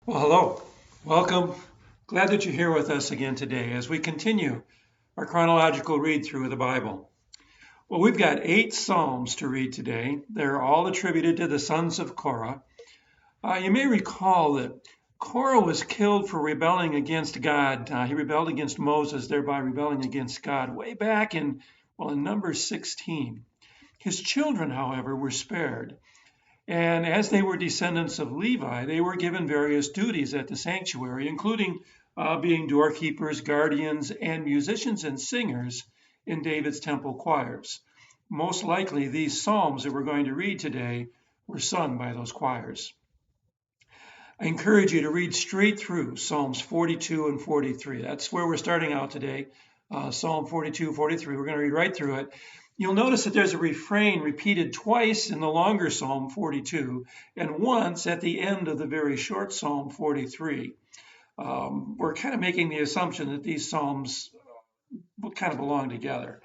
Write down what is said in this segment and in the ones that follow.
Well, hello. Welcome. Glad that you're here with us again today as we continue our chronological read through of the Bible. Well, we've got 8 Psalms to read today. They're all attributed to the sons of Korah. You may recall that Korah was killed for rebelling against God. He rebelled against Moses, thereby rebelling against God way back in Numbers 16. His children, however, were spared. And as they were descendants of Levi, they were given various duties at the sanctuary, including being doorkeepers, guardians, and musicians and singers in David's temple choirs. Most likely, these psalms that we're going to read today were sung by those choirs. I encourage you to read straight through Psalms 42 and 43. That's where we're starting out today. Psalm 42, 43. We're going to read right through it. You'll notice that there's a refrain repeated twice in the longer Psalm 42 and once at the end of the very short Psalm 43. We're kind of making the assumption that these Psalms kind of belong together.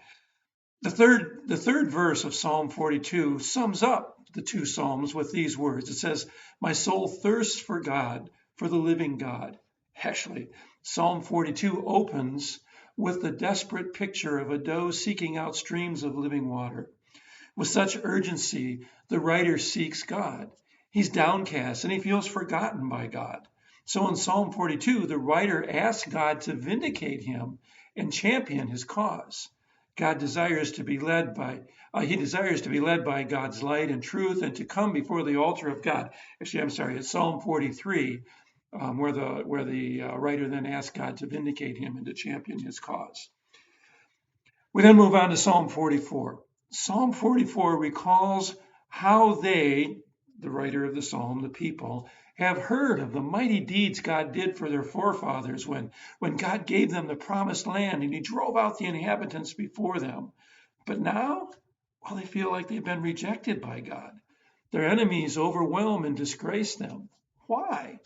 The third verse of Psalm 42 sums up the 2 Psalms with these words. It says, "My soul thirsts for God, for the living God." Actually, Psalm 42 opens with the desperate picture of a doe seeking out streams of living water. With such urgency, the writer seeks God. He's downcast and he feels forgotten by God. So in Psalm 42, the writer asks God to vindicate him and champion his cause. He desires to be led by God's light and truth and to come before the altar of God. Actually, I'm sorry, it's Psalm 43, where the writer then asks God to vindicate him and to champion his cause. We then move on to Psalm 44. Psalm 44 recalls how they, the writer of the psalm, the people, have heard of the mighty deeds God did for their forefathers when God gave them the promised land and he drove out the inhabitants before them. But now, well, they feel like they've been rejected by God. Their enemies overwhelm and disgrace them. Why?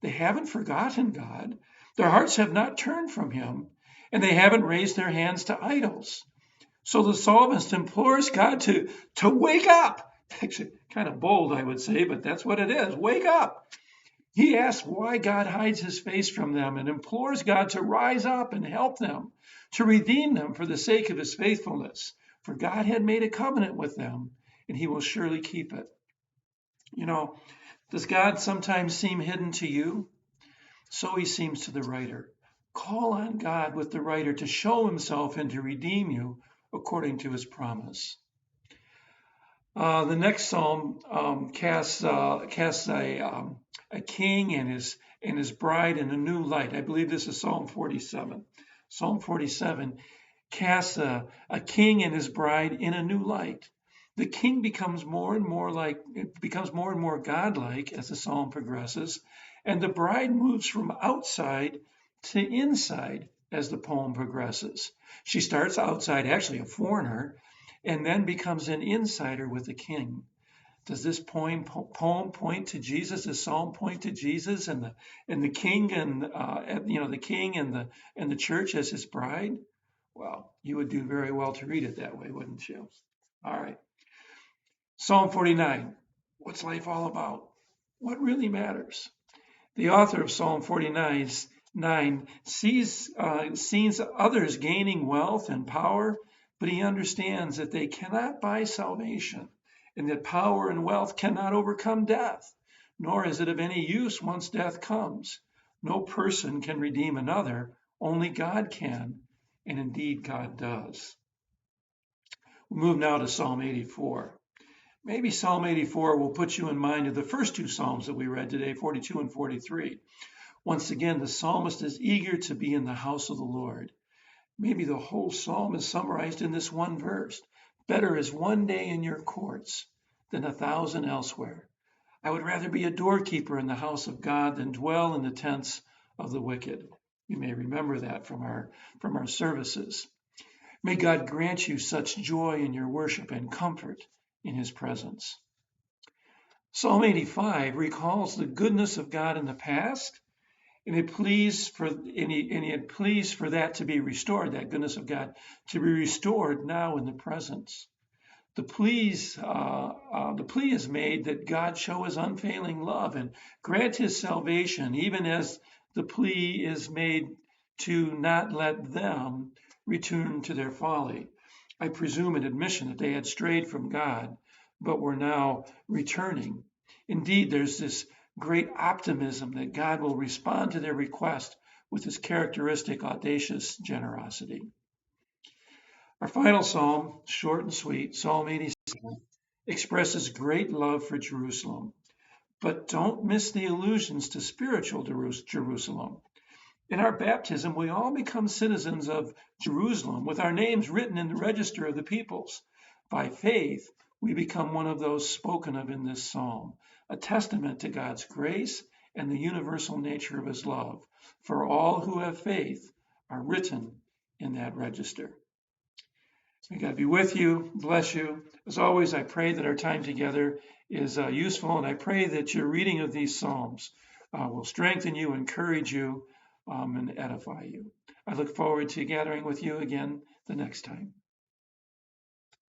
They haven't forgotten God. Their hearts have not turned from him, and they haven't raised their hands to idols. So the psalmist implores God to wake up. Actually, kind of bold, I would say, but that's what it is. Wake up. He asks why God hides his face from them and implores God to rise up and help them, to redeem them for the sake of his faithfulness. For God had made a covenant with them, and he will surely keep it. You know, does God sometimes seem hidden to you? So he seems to the writer. Call on God with the writer to show himself and to redeem you according to his promise. The next psalm casts a king and his bride in a new light. I believe this is Psalm 47. Psalm 47 casts a king and his bride in a new light. The king becomes more and more godlike as the psalm progresses, and the bride moves from outside to inside as the poem progresses. She starts outside, actually a foreigner, and then becomes an insider with the king. Does this poem point to Jesus? Does Psalm point to Jesus and the king and the king and the church as his bride? Well, you would do very well to read it that way, wouldn't you? All right. Psalm 49. What's life all about? What really matters? The author of Psalm 49 sees others gaining wealth and power, but he understands that they cannot buy salvation and that power and wealth cannot overcome death, nor is it of any use once death comes. No person can redeem another, only God can, and indeed God does. We move now to Psalm 84. Maybe Psalm 84 will put you in mind of the first 2 Psalms that we read today, 42 and 43. Once again, the psalmist is eager to be in the house of the Lord. Maybe the whole psalm is summarized in this one verse. Better is one day in your courts than 1,000 elsewhere. I would rather be a doorkeeper in the house of God than dwell in the tents of the wicked. You may remember that from our services. May God grant you such joy in your worship and comfort in his presence. Psalm 85 recalls the goodness of God in the past, and it pleads for that to be restored, that goodness of God to be restored now in the present. The the plea is made that God show his unfailing love and grant his salvation, even as the plea is made to not let them return to their folly. I presume an admission that they had strayed from God, but were now returning. Indeed, there's this great optimism that God will respond to their request with his characteristic audacious generosity. Our final psalm, short and sweet, Psalm 87, expresses great love for Jerusalem. But don't miss the allusions to spiritual Jerusalem. In our baptism, we all become citizens of Jerusalem with our names written in the register of the peoples. By faith, we become one of those spoken of in this psalm, a testament to God's grace and the universal nature of his love. For all who have faith are written in that register. May God be with you, bless you. As always, I pray that our time together is useful, and I pray that your reading of these Psalms will strengthen you, encourage you, and edify you. I look forward to gathering with you again the next time.